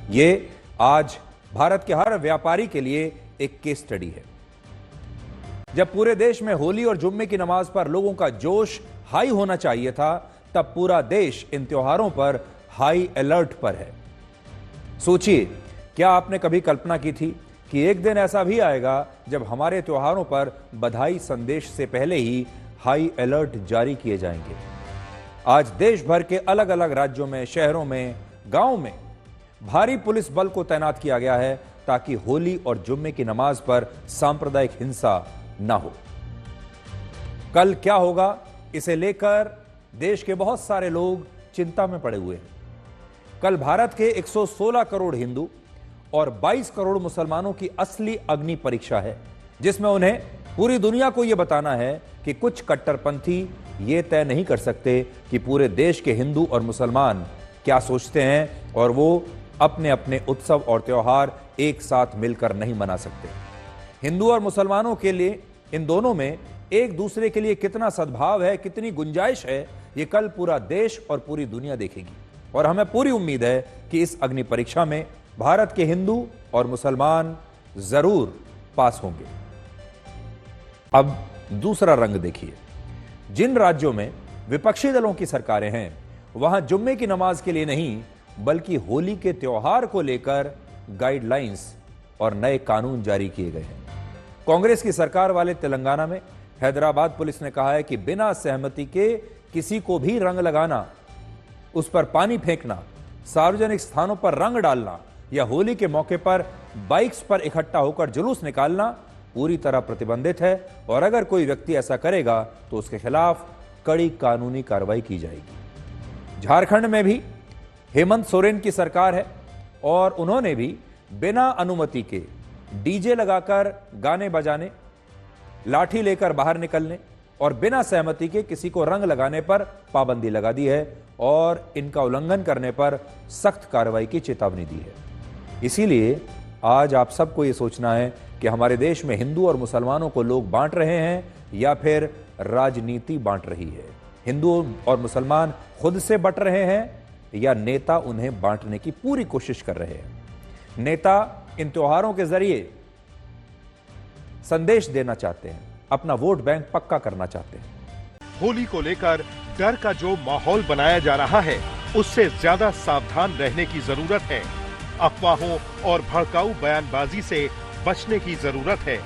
ये आज भारत के हर व्यापारी के लिए एक केस स्टडी है। जब पूरे देश में होली और जुम्मे की नमाज पर लोगों का जोश हाई होना चाहिए था, तब पूरा देश इन त्योहारों पर हाई अलर्ट पर है। सोचिए, क्या आपने कभी कल्पना की थी कि एक दिन ऐसा भी आएगा जब हमारे त्योहारों पर बधाई संदेश से पहले ही हाई अलर्ट जारी किए जाएंगे। आज देश भर के अलग अलग राज्यों में, शहरों में, गांव में भारी पुलिस बल को तैनात किया गया है ताकि होली और जुम्मे की नमाज पर सांप्रदायिक हिंसा ना हो। कल क्या होगा, इसे लेकर देश के बहुत सारे लोग चिंता में पड़े हुए हैं। कल भारत के 116 करोड़ हिंदू और 22 करोड़ मुसलमानों की असली अग्नि परीक्षा है, जिसमें उन्हें पूरी दुनिया को यह बताना है कि कुछ कट्टरपंथी ये तय नहीं कर सकते कि पूरे देश के हिंदू और मुसलमान क्या सोचते हैं और वो अपने अपने उत्सव और त्योहार एक साथ मिलकर नहीं मना सकते। हिंदू और मुसलमानों के लिए इन दोनों में एक दूसरे के लिए कितना सद्भाव है, कितनी गुंजाइश है, ये कल पूरा देश और पूरी दुनिया देखेगी। और हमें पूरी उम्मीद है कि इस अग्नि परीक्षा में भारत के हिंदू और मुसलमान जरूर पास होंगे। अब दूसरा रंग देखिए। जिन राज्यों में विपक्षी दलों की सरकारें हैं, वहां जुम्मे की नमाज के लिए नहीं बल्कि होली के त्योहार को लेकर गाइडलाइंस और नए कानून जारी किए गए हैं। कांग्रेस की सरकार वाले तेलंगाना में हैदराबाद पुलिस ने कहा है कि बिना सहमति के किसी को भी रंग लगाना, उस पर पानी फेंकना, सार्वजनिक स्थानों पर रंग डालना या होली के मौके पर बाइक्स पर इकट्ठा होकर जुलूस निकालना पूरी तरह प्रतिबंधित है और अगर कोई व्यक्ति ऐसा करेगा तो उसके खिलाफ कड़ी कानूनी कार्रवाई की जाएगी। झारखंड में भी हेमंत सोरेन की सरकार है और उन्होंने भी बिना अनुमति के डीजे लगाकर गाने बजाने, लाठी लेकर बाहर निकलने और बिना सहमति के किसी को रंग लगाने पर पाबंदी लगा दी है और इनका उल्लंघन करने पर सख्त कार्रवाई की चेतावनी दी है। इसीलिए आज आप सबको यह सोचना है कि हमारे देश में हिंदू और मुसलमानों को लोग बांट रहे हैं या फिर राजनीति बांट रही है। हिंदू और मुसलमान खुद से बंट रहे हैं या नेता उन्हें बांटने की पूरी कोशिश कर रहे हैं। नेता इन त्योहारों के जरिए संदेश देना चाहते हैं, अपना वोट बैंक पक्का करना चाहते हैं। होली को लेकर डर का जो माहौल बनाया जा रहा है, उससे ज्यादा सावधान रहने की जरूरत है। अफवाहों और भड़काऊ बयानबाजी से बचने की जरूरत है।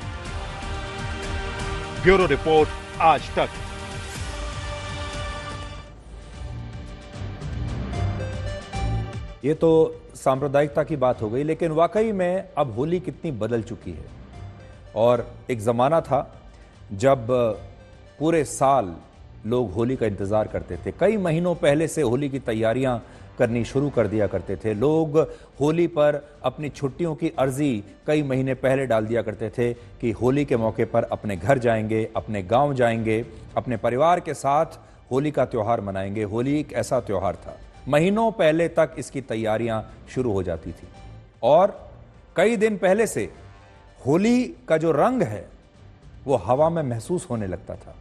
ब्यूरो रिपोर्ट, आज तक। ये तो सांप्रदायिकता की बात हो गई, लेकिन वाकई में अब होली कितनी बदल चुकी है। और एक ज़माना था जब पूरे साल लोग होली का इंतज़ार करते थे। कई महीनों पहले से होली की तैयारियां करनी शुरू कर दिया करते थे। लोग होली पर अपनी छुट्टियों की अर्जी कई महीने पहले डाल दिया करते थे कि होली के मौके पर अपने घर जाएंगे, अपने गांव जाएंगे, अपने परिवार के साथ होली का त्यौहार मनाएंगे। होली एक ऐसा त्यौहार था, महीनों पहले तक इसकी तैयारियां शुरू हो जाती थी और कई दिन पहले से होली का जो रंग है वो हवा में महसूस होने लगता था।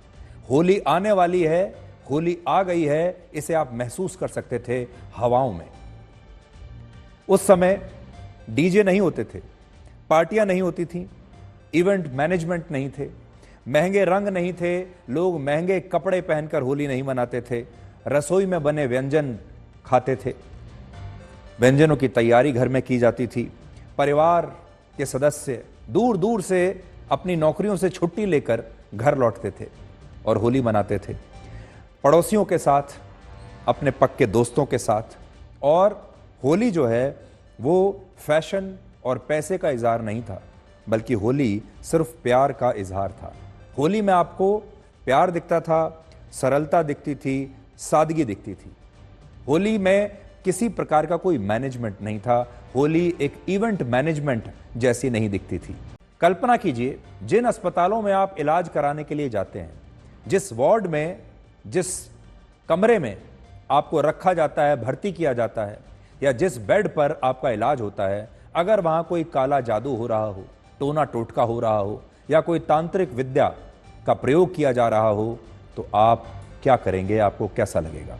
होली आने वाली है, होली आ गई है, इसे आप महसूस कर सकते थे हवाओं में। उस समय डीजे नहीं होते थे, पार्टियां नहीं होती थी, इवेंट मैनेजमेंट नहीं थे, महंगे रंग नहीं थे, लोग महंगे कपड़े पहनकर होली नहीं मनाते थे, रसोई में बने व्यंजन खाते थे, व्यंजनों की तैयारी घर में की जाती थी। परिवार के सदस्य दूर दूर से अपनी नौकरियों से छुट्टी लेकर घर लौटते थे और होली मनाते थे, पड़ोसियों के साथ, अपने पक्के दोस्तों के साथ। और होली जो है वो फैशन और पैसे का इजहार नहीं था, बल्कि होली सिर्फ प्यार का इजहार था। होली में आपको प्यार दिखता था, सरलता दिखती थी, सादगी दिखती थी। होली में किसी प्रकार का कोई मैनेजमेंट नहीं था। होली एक इवेंट मैनेजमेंट जैसी नहीं दिखती थी। कल्पना कीजिए, जिन अस्पतालों में आप इलाज कराने के लिए जाते हैं, जिस वार्ड में, जिस कमरे में आपको रखा जाता है, भर्ती किया जाता है, या जिस बेड पर आपका इलाज होता है, अगर वहां कोई काला जादू हो रहा हो, टोना टोटका हो रहा हो या कोई तांत्रिक विद्या का प्रयोग किया जा रहा हो, तो आप क्या करेंगे? आपको कैसा लगेगा?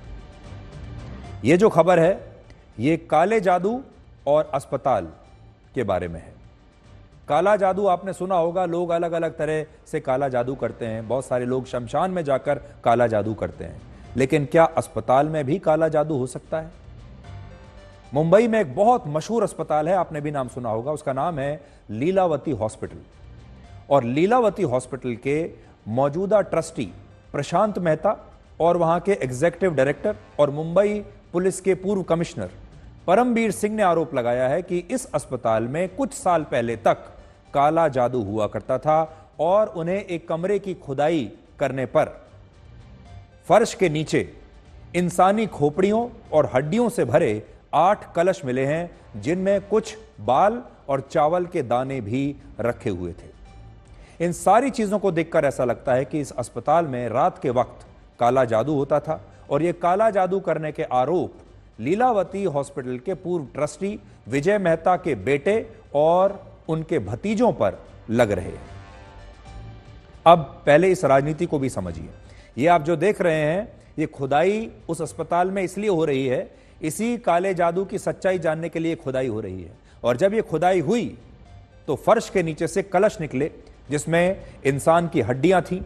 ये जो खबर है, ये काले जादू और अस्पताल के बारे में है। काला जादू आपने सुना होगा, लोग अलग अलग तरह से काला जादू करते हैं। बहुत सारे लोग शमशान में जाकर काला जादू करते हैं, लेकिन क्या अस्पताल में भी काला जादू हो सकता है? मुंबई में एक बहुत मशहूर अस्पताल है, आपने भी नाम सुना होगा, उसका नाम है लीलावती हॉस्पिटल। और लीलावती हॉस्पिटल के मौजूदा ट्रस्टी प्रशांत मेहता और वहां के एग्जीक्यूटिव डायरेक्टर और मुंबई पुलिस के पूर्व कमिश्नर परमबीर सिंह ने आरोप लगाया है कि इस अस्पताल में कुछ साल पहले तक काला जादू हुआ करता था और उन्हें एक कमरे की खुदाई करने पर फर्श के नीचे इंसानी खोपड़ियों और हड्डियों से भरे 8 कलश मिले हैं, जिनमें कुछ बाल और चावल के दाने भी रखे हुए थे। इन सारी चीजों को देखकर ऐसा लगता है कि इस अस्पताल में रात के वक्त काला जादू होता था और यह काला जादू करने के आरोप लीलावती हॉस्पिटल के पूर्व ट्रस्टी विजय मेहता के बेटे और उनके भतीजों पर लग रहे हैं। अब पहले इस राजनीति को भी समझिए। ये आप जो देख रहे हैं, ये खुदाई उस अस्पताल में इसलिए हो रही है, इसी काले जादू की सच्चाई जानने के लिए खुदाई हो रही है। और जब ये खुदाई हुई तो फर्श के नीचे से कलश निकले, जिसमें इंसान की हड्डियां थीं,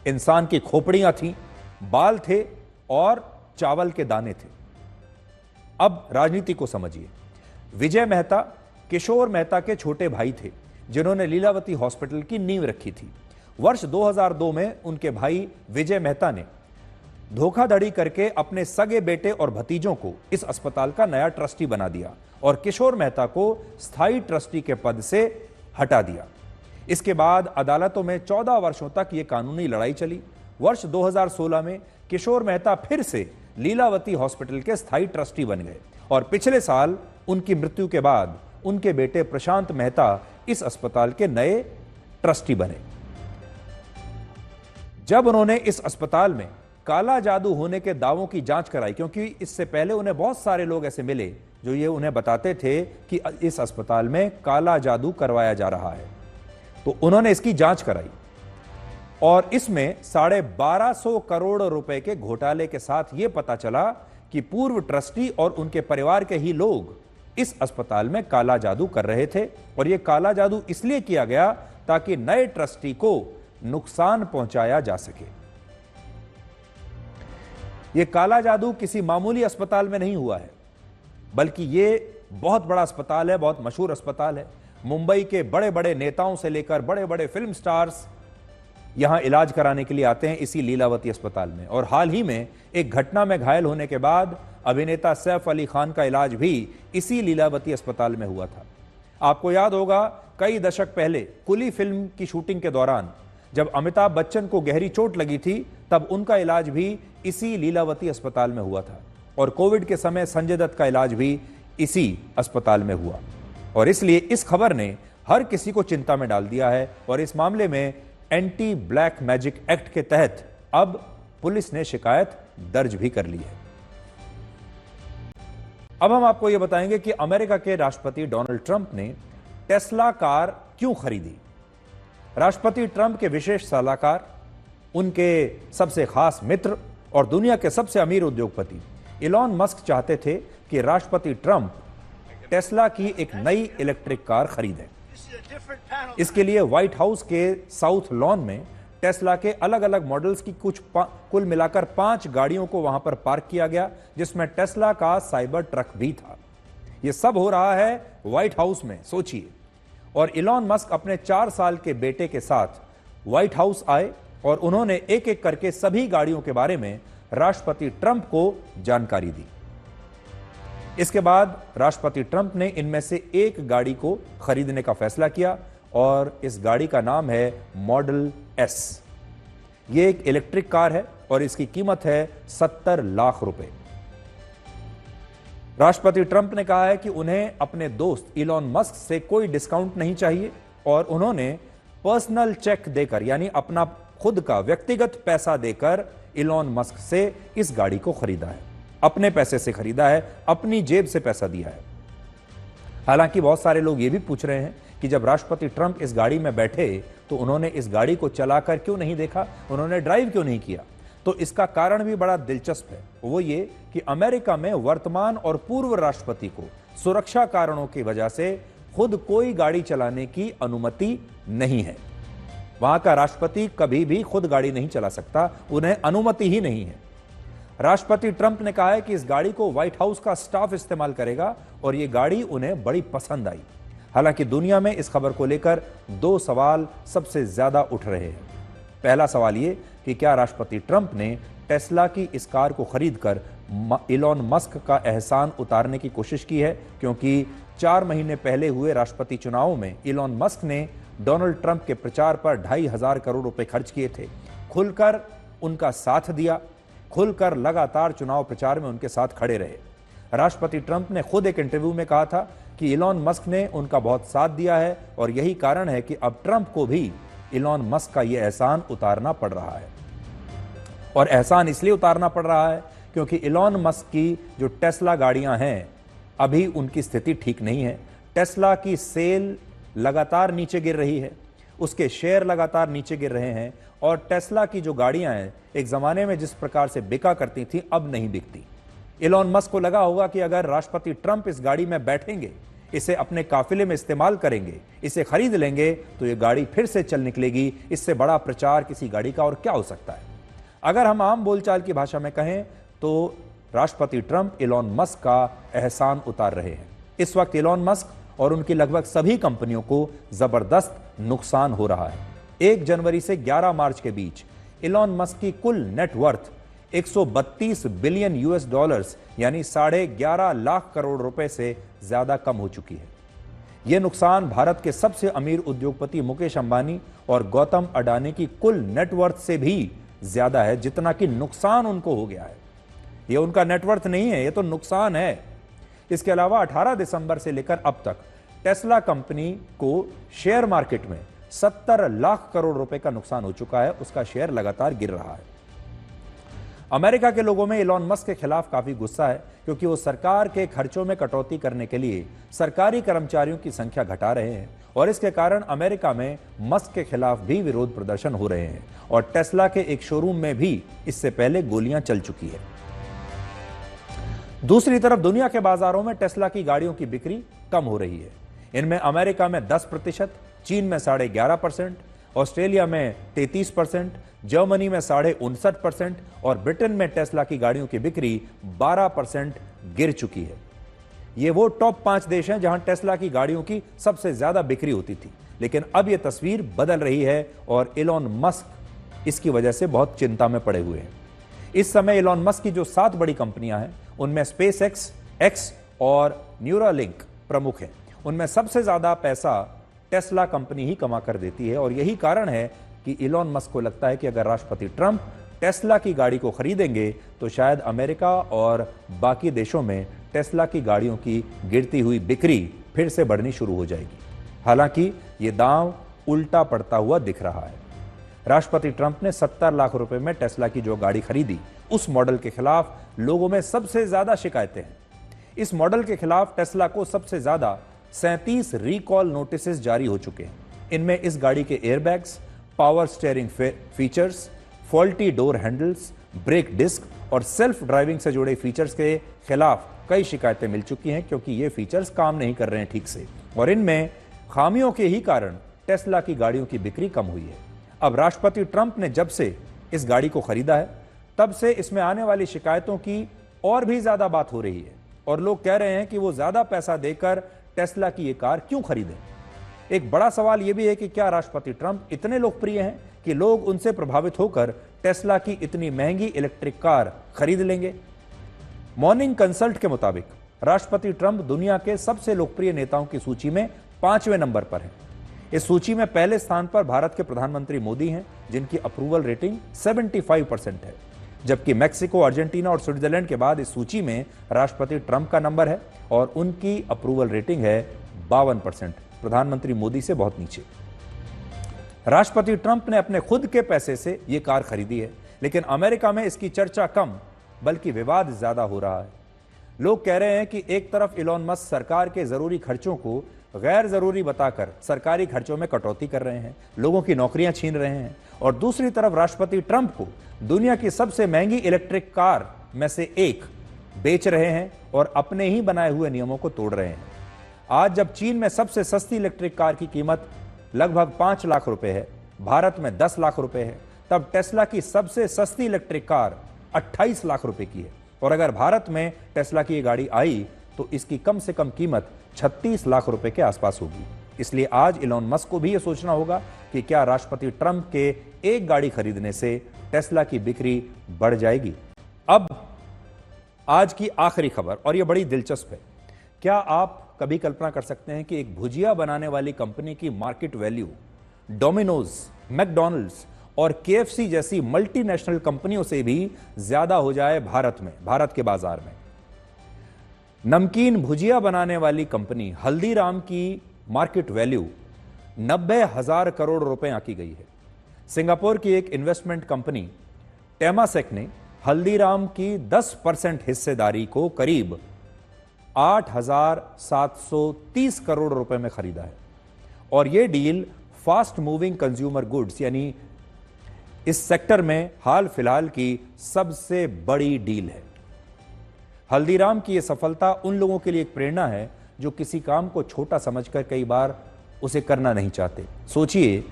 इंसान की खोपड़ियां थीं, बाल थे और चावल के दाने थे। अब राजनीति को समझिए। विजय मेहता किशोर मेहता के छोटे भाई थे, जिन्होंने लीलावती हॉस्पिटल की नींव रखी थी। वर्ष 2002 में उनके भाई विजय मेहता ने धोखाधड़ी करके अपने सगे बेटे और भतीजों को इस अस्पताल का नया ट्रस्टी बना दिया और किशोर मेहता को स्थायी ट्रस्टी के पद से हटा दिया। इसके बाद अदालतों में 14 वर्षों तक यह कानूनी लड़ाई चली। वर्ष 2016 में किशोर मेहता फिर से लीलावती हॉस्पिटल के स्थायी ट्रस्टी बन गए और पिछले साल उनकी मृत्यु के बाद उनके बेटे प्रशांत मेहता इस अस्पताल के नए ट्रस्टी बने। जब उन्होंने इस अस्पताल में काला जादू होने के दावों की जांच कराई, क्योंकि इससे पहले उन्हें बहुत सारे लोग ऐसे मिले जो ये उन्हें बताते थे कि इस अस्पताल में काला जादू करवाया जा रहा है, तो उन्होंने इसकी जांच कराई और इसमें 1250 करोड़ रुपए के घोटाले के साथ यह पता चला कि पूर्व ट्रस्टी और उनके परिवार के ही लोग इस अस्पताल में काला जादू कर रहे थे। और यह काला जादू इसलिए किया गया ताकि नए ट्रस्टी को नुकसान पहुंचाया जा सके। यह काला जादू किसी मामूली अस्पताल में नहीं हुआ है, बल्कि यह बहुत बड़ा अस्पताल है, बहुत मशहूर अस्पताल है। मुंबई के बड़े बड़े नेताओं से लेकर बड़े बड़े फिल्म स्टार्स यहां इलाज कराने के लिए आते हैं इसी लीलावती अस्पताल में। और हाल ही में एक घटना में घायल होने के बाद अभिनेता सैफ अली खान का इलाज भी इसी लीलावती अस्पताल में हुआ था। आपको याद होगा, कई दशक पहले कुली फिल्म की शूटिंग के दौरान जब अमिताभ बच्चन को गहरी चोट लगी थी, तब उनका इलाज भी इसी लीलावती अस्पताल में हुआ था। और कोविड के समय संजय दत्त का इलाज भी इसी अस्पताल में हुआ। और इसलिए इस खबर ने हर किसी को चिंता में डाल दिया है और इस मामले में एंटी ब्लैक मैजिक एक्ट के तहत अब पुलिस ने शिकायत दर्ज भी कर ली है। अब हम आपको यह बताएंगे कि अमेरिका के राष्ट्रपति डोनाल्ड ट्रंप ने टेस्ला कार क्यों खरीदी। राष्ट्रपति ट्रंप के विशेष सलाहकार, उनके सबसे खास मित्र और दुनिया के सबसे अमीर उद्योगपति इलॉन मस्क चाहते थे कि राष्ट्रपति ट्रंप टेस्ला की एक नई इलेक्ट्रिक कार खरीदें। इसके लिए व्हाइट हाउस के साउथ लॉन में टेस्ला के अलग अलग मॉडल्स की कुल मिलाकर 5 गाड़ियों को वहां पर पार्क किया गया, जिसमें टेस्ला का साइबर ट्रक भी था। यह सब हो रहा है व्हाइट हाउस में, सोचिए। और इलॉन मस्क अपने 4 साल के बेटे के साथ व्हाइट हाउस आए और उन्होंने एक एक करके सभी गाड़ियों के बारे में राष्ट्रपति ट्रंप को जानकारी दी। इसके बाद राष्ट्रपति ट्रंप ने इनमें से एक गाड़ी को खरीदने का फैसला किया और इस गाड़ी का नाम है मॉडल एस। यह एक इलेक्ट्रिक कार है और इसकी कीमत है 70 लाख रुपए। राष्ट्रपति ट्रंप ने कहा है कि उन्हें अपने दोस्त इलॉन मस्क से कोई डिस्काउंट नहीं चाहिए और उन्होंने पर्सनल चेक देकर, यानी अपना खुद का व्यक्तिगत पैसा देकर इलॉन मस्क से इस गाड़ी को खरीदा है। अपने पैसे से खरीदा है, अपनी जेब से पैसा दिया है। हालांकि बहुत सारे लोग ये भी पूछ रहे हैं कि जब राष्ट्रपति ट्रंप इस गाड़ी में बैठे तो उन्होंने इस गाड़ी को चलाकर क्यों नहीं देखा, उन्होंने ड्राइव क्यों नहीं किया। तो इसका कारण भी बड़ा दिलचस्प है। वो ये कि अमेरिका में वर्तमान और पूर्व राष्ट्रपति को सुरक्षा कारणों की वजह से खुद कोई गाड़ी चलाने की अनुमति नहीं है। वहां का राष्ट्रपति कभी भी खुद गाड़ी नहीं चला सकता, उन्हें अनुमति ही नहीं है। राष्ट्रपति ट्रंप ने कहा है कि इस गाड़ी को व्हाइट हाउस का स्टाफ इस्तेमाल करेगा और यह गाड़ी उन्हें बड़ी पसंद आई। हालांकि दुनिया में इस खबर को लेकर दो सवाल सबसे ज्यादा उठ रहे हैं। पहला सवाल यह कि क्या राष्ट्रपति ट्रंप ने टेस्ला की इस कार को खरीदकर इलॉन मस्क का एहसान उतारने की कोशिश की है, क्योंकि 4 महीने पहले हुए राष्ट्रपति चुनावों में इलॉन मस्क ने डोनाल्ड ट्रंप के प्रचार पर 2,500 करोड़ रुपए खर्च किए थे, खुलकर उनका साथ दिया, खुलकर लगातार चुनाव प्रचार में उनके साथ खड़े रहे। राष्ट्रपति ट्रंप ने खुद एक इंटरव्यू में कहा था कि इलॉन मस्क ने उनका बहुत साथ दिया है और यही कारण है कि अब ट्रंप को भी इलॉन मस्क का यह एहसान उतारना पड़ रहा है। और एहसान इसलिए उतारना पड़ रहा है क्योंकि इलॉन मस्क की जो टेस्ला गाड़ियां हैं, अभी उनकी स्थिति ठीक नहीं है। टेस्ला की सेल लगातार नीचे गिर रही है, उसके शेयर लगातार नीचे गिर रहे हैं और टेस्ला की जो गाड़ियां हैं, एक जमाने में जिस प्रकार से बिका करती थी, अब नहीं बिकती। इलॉन मस्क को लगा होगा कि अगर राष्ट्रपति ट्रंप इस गाड़ी में बैठेंगे, इसे अपने काफिले में इस्तेमाल करेंगे, इसे खरीद लेंगे, तो ये गाड़ी फिर से चल निकलेगी। इससे बड़ा प्रचार किसी गाड़ी का और क्या हो सकता है। अगर हम आम बोलचाल की भाषा में कहें तो राष्ट्रपति ट्रंप इलॉन मस्क का एहसान उतार रहे हैं। इस वक्त इलॉन मस्क और उनकी लगभग सभी कंपनियों को जबरदस्त नुकसान हो रहा है। 1 जनवरी से 11 मार्च के बीच इलॉन मस्क की कुल नेटवर्थ 132 बिलियन यूएस डॉलर्स यानी 11.5 लाख करोड़ रुपए से ज्यादा कम हो चुकी है। यह नुकसान भारत के सबसे अमीर उद्योगपति मुकेश अंबानी और गौतम अडानी की कुल नेटवर्थ से भी ज्यादा है, जितना कि नुकसान उनको हो गया है। यह उनका नेटवर्थ नहीं है, यह तो नुकसान है। इसके अलावा 18 दिसंबर से लेकर अब तक टेस्ला कंपनी को शेयर मार्केट में 70 लाख करोड़ रुपए का नुकसान हो चुका है। उसका शेयर लगातार गिर रहा है। अमेरिका के लोगों में इलॉन मस्क के खिलाफ काफी गुस्सा है, क्योंकि वो सरकार के खर्चों में कटौती करने के लिए सरकारी कर्मचारियों की संख्या घटा रहे हैं और इसके कारण अमेरिका में मस्क के खिलाफ भी विरोध प्रदर्शन हो रहे हैं और टेस्ला के एक शोरूम में भी इससे पहले गोलियां चल चुकी है। दूसरी तरफ दुनिया के बाजारों में टेस्ला की गाड़ियों की बिक्री कम हो रही है। इनमें अमेरिका में 10%, चीन में 11.5%, ऑस्ट्रेलिया में 33%, जर्मनी में 59% और ब्रिटेन में टेस्ला की गाड़ियों की बिक्री 12% गिर चुकी है। ये वो टॉप 5 देश हैं जहां टेस्ला की गाड़ियों की सबसे ज्यादा बिक्री होती थी, लेकिन अब यह तस्वीर बदल रही है और इलॉन मस्क इसकी वजह से बहुत चिंता में पड़े हुए हैं। इस समय इलॉन मस्क की जो 7 बड़ी कंपनियां हैं, उनमें स्पेसएक्स, एक्स और न्यूरालिंक प्रमुख हैं। उनमें सबसे ज्यादा पैसा टेस्ला कंपनी ही कमा कर देती है और यही कारण है कि इलॉन मस्क को लगता है कि अगर राष्ट्रपति ट्रंप टेस्ला की गाड़ी को खरीदेंगे तो शायद अमेरिका और बाकी देशों में टेस्ला की गाड़ियों की गिरती हुई बिक्री फिर से बढ़नी शुरू हो जाएगी। हालांकि ये दांव उल्टा पड़ता हुआ दिख रहा है। राष्ट्रपति ट्रंप ने 70 लाख रुपए में टेस्ला की जो गाड़ी खरीदी, उस मॉडल के खिलाफ लोगों में सबसे ज्यादा शिकायतें हैं। इस मॉडल के खिलाफ टेस्ला को सबसे ज्यादा 37 रिकॉल नोटिसेस जारी हो चुके हैं। इनमें इस गाड़ी के airbags, power steering features, faulty door handles, brake disc और सेल्फ ड्राइविंग से जुड़े फीचर्स के खिलाफ कई शिकायतें मिल चुकी हैं, क्योंकि ये फीचर्स काम नहीं कर रहे हैं ठीक से और इनमें खामियों के ही कारण टेस्ला की गाड़ियों की बिक्री कम हुई है। अब राष्ट्रपति ट्रंप ने जब से इस गाड़ी को खरीदा है, तब से इसमें आने वाली शिकायतों की और भी ज्यादा बात हो रही है और लोग कह रहे हैं कि वो ज्यादा पैसा देकर टेस्ला की ये कार क्यों खरीदें। एक बड़ा सवाल यह भी है कि क्या राष्ट्रपति ट्रंप इतने लोकप्रिय हैं कि लोग उनसे प्रभावित होकर टेस्ला की इतनी महंगी इलेक्ट्रिक कार खरीद लेंगे। मॉर्निंग कंसल्ट के मुताबिक राष्ट्रपति ट्रंप दुनिया के सबसे लोकप्रिय नेताओं की सूची में 5वें नंबर पर हैं। इस सूची में पहले स्थान पर भारत के प्रधानमंत्री मोदी हैं, जिनकी अप्रूवल रेटिंग 75% है, जबकि मैक्सिको, अर्जेंटीना और स्विट्जरलैंड के बाद इस सूची में राष्ट्रपति ट्रंप का नंबर है और उनकी अप्रूवल रेटिंग है 52%, प्रधानमंत्री मोदी से बहुत नीचे। राष्ट्रपति ट्रंप ने अपने खुद के पैसे से यह कार खरीदी है, लेकिन अमेरिका में इसकी चर्चा कम बल्कि विवाद ज्यादा हो रहा है। लोग कह रहे हैं कि एक तरफ इलॉन मस्क सरकार के जरूरी खर्चों को गैर जरूरी बताकर सरकारी खर्चों में कटौती कर रहे हैं, लोगों की नौकरियां छीन रहे हैं, और दूसरी तरफ राष्ट्रपति ट्रंप को दुनिया की सबसे महंगी इलेक्ट्रिक कार में से एक बेच रहे हैं और अपने ही बनाए हुए नियमों को तोड़ रहे हैं। आज जब चीन में सबसे सस्ती इलेक्ट्रिक कार की कीमत लगभग 5 लाख रुपए है, भारत में 10 लाख रुपए है, तब टेस्ला की सबसे सस्ती इलेक्ट्रिक कार 28 लाख रुपए की है। और अगर भारत में टेस्ला की ये गाड़ी आई तो इसकी कम से कम कीमत 36 लाख रुपए के आसपास होगी। इसलिए आज इलॉन मस्क को भी यह सोचना होगा कि क्या राष्ट्रपति ट्रंप के एक गाड़ी खरीदने से टेस्ला की बिक्री बढ़ जाएगी। अब आज की आखिरी खबर, और यह बड़ी दिलचस्प है। क्या आप कभी कल्पना कर सकते हैं कि एक भुजिया बनाने वाली कंपनी की मार्केट वैल्यू डोमिनोज, मैकडॉनल्ड्स और केएफसी जैसी मल्टीनेशनल कंपनियों से भी ज्यादा हो जाए भारत के बाजार में। नमकीन भुजिया बनाने वाली कंपनी हल्दीराम की मार्केट वैल्यू 90,000 करोड़ रुपए आंकी गई है। सिंगापुर की एक इन्वेस्टमेंट कंपनी टेमासेक ने हल्दीराम की 10% हिस्सेदारी को करीब 8,730 करोड़ रुपए में खरीदा है। और यह deal fast moving consumer goods यानी इस सेक्टर में हाल फिलहाल की सबसे बड़ी डील है। हल्दीराम की यह सफलता उन लोगों के लिए एक प्रेरणा है जो किसी काम को छोटा समझकर कई बार उसे करना नहीं चाहते। सोचिए,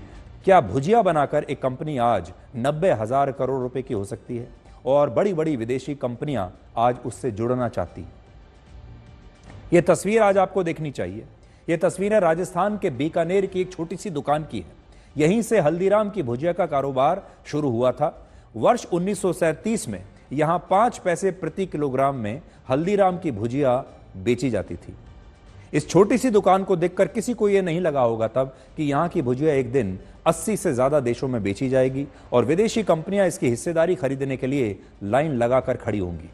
क्या भुजिया बनाकर एक कंपनी आज 90,000 करोड़ रुपए की हो सकती है और बड़ी बड़ी विदेशी कंपनियां आज उससे जुड़ना चाहती। यह तस्वीर आज आपको देखनी चाहिए। यह तस्वीर है राजस्थान के बीकानेर की एक छोटी सी दुकान की है। यहीं से हल्दीराम की भुजिया का कारोबार शुरू हुआ था। वर्ष 1937 में यहां 5 पैसे प्रति किलोग्राम में हल्दीराम की भुजिया बेची जाती थी। इस छोटी सी दुकान को देखकर किसी को यह नहीं लगा होगा तब कि यहां की भुजिया एक दिन 80 से ज्यादा देशों में बेची जाएगी और विदेशी कंपनियां इसकी हिस्सेदारी खरीदने के लिए लाइन लगाकर खड़ी होंगी।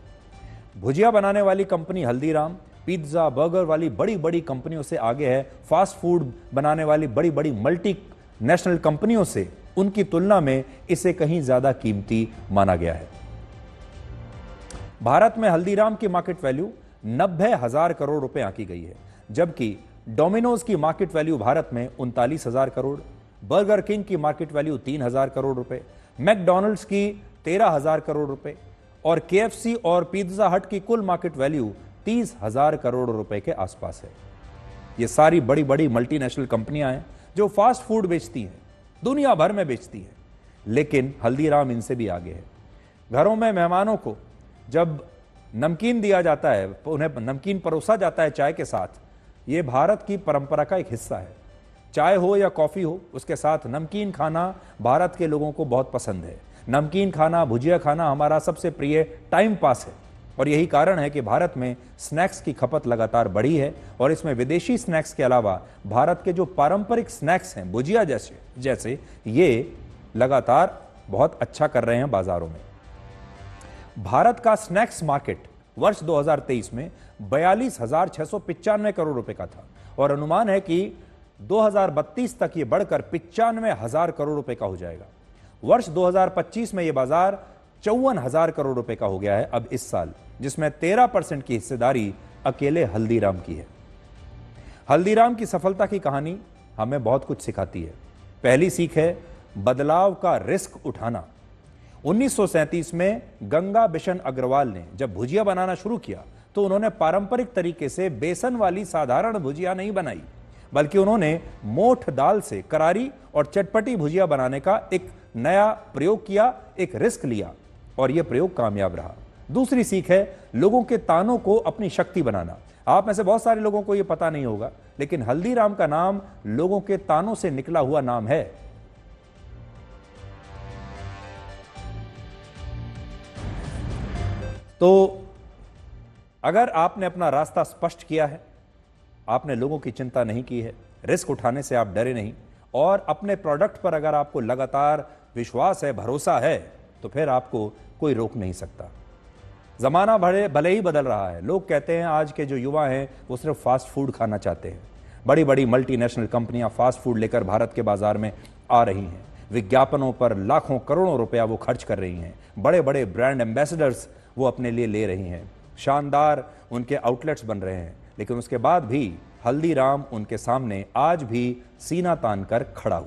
भुजिया बनाने वाली कंपनी हल्दीराम पिज्जा, बर्गर वाली बड़ी बड़ी कंपनियों से आगे है। फास्ट फूड बनाने वाली बड़ी बड़ी मल्टी नेशनल कंपनियों से उनकी तुलना में इसे कहीं ज्यादा कीमती माना गया है। भारत में हल्दीराम की मार्केट वैल्यू 90,000 करोड़ रुपए आंकी गई है, जबकि डोमिनोज की मार्केट वैल्यू भारत में 39,000 करोड़, बर्गर किंग की मार्केट वैल्यू 3,000 करोड़ रुपए, मैकडॉनल्ड्स की 13,000 करोड़ रुपए और केएफसी और पिज्जा हट की कुल मार्केट वैल्यू 30,000 करोड़ रुपए के आसपास है। ये सारी बड़ी बड़ी मल्टीनेशनल कंपनियां हैं जो फास्ट फूड बेचती हैं, दुनिया भर में बेचती हैं, लेकिन हल्दीराम इनसे भी आगे है। घरों में मेहमानों को जब नमकीन दिया जाता है, उन्हें नमकीन परोसा जाता है चाय के साथ, ये भारत की परंपरा का एक हिस्सा है। चाय हो या कॉफी हो, उसके साथ नमकीन खाना भारत के लोगों को बहुत पसंद है। नमकीन खाना, भुजिया खाना हमारा सबसे प्रिय टाइम पास है और यही कारण है कि भारत में स्नैक्स की खपत लगातार बढ़ी है और इसमें विदेशी स्नैक्स के अलावा भारत के जो पारंपरिक स्नैक्स हैं, भुजिया जैसे ये लगातार बहुत अच्छा कर रहे हैं बाजारों में। भारत का स्नैक्स मार्केट वर्ष 2023 में 42,695 करोड़ रुपए का था और अनुमान है कि 2032 तक यह बढ़कर 95,000 करोड़ रुपए का हो जाएगा। वर्ष 2025 में यह बाजार 54,000 करोड़ रुपए का हो गया है अब इस साल, जिसमें 13% की हिस्सेदारी अकेले हल्दीराम की है। हल्दीराम की सफलता की कहानी हमें बहुत कुछ सिखाती है। पहली सीख है बदलाव का रिस्क उठाना। 1937 में गंगा बिशन अग्रवाल ने जब भुजिया बनाना शुरू किया तो उन्होंने पारंपरिक तरीके से बेसन वाली साधारण भुजिया नहीं बनाई, बल्कि उन्होंने मोठ दाल से करारी और चटपटी भुजिया बनाने का एक नया प्रयोग किया, एक रिस्क लिया और यह प्रयोग कामयाब रहा। दूसरी सीख है लोगों के तानों को अपनी शक्ति बनाना। आप में से बहुत सारे लोगों को यह पता नहीं होगा, लेकिन हल्दीराम का नाम लोगों के तानों से निकला हुआ नाम है। तो अगर आपने अपना रास्ता स्पष्ट किया है, आपने लोगों की चिंता नहीं की है, रिस्क उठाने से आप डरे नहीं और अपने प्रोडक्ट पर अगर आपको लगातार विश्वास है, भरोसा है, तो फिर आपको कोई रोक नहीं सकता। जमाना भले ही बदल रहा है। लोग कहते हैं आज के जो युवा हैं वो सिर्फ फास्ट फूड खाना चाहते हैं। बड़ी बड़ी मल्टीनेशनल कंपनियां फास्ट फूड लेकर भारत के बाजार में आ रही हैं। विज्ञापनों पर लाखों करोड़ों रुपया वो खर्च कर रही हैं। बड़े बड़े ब्रांड एम्बेसडर्स वो अपने लिए ले रही हैं। शानदार उनके आउटलेट्स बन रहे हैं, लेकिन उसके बाद भी हल्दीराम उनके सामने आज भी सीना तान कर खड़ा हुआ।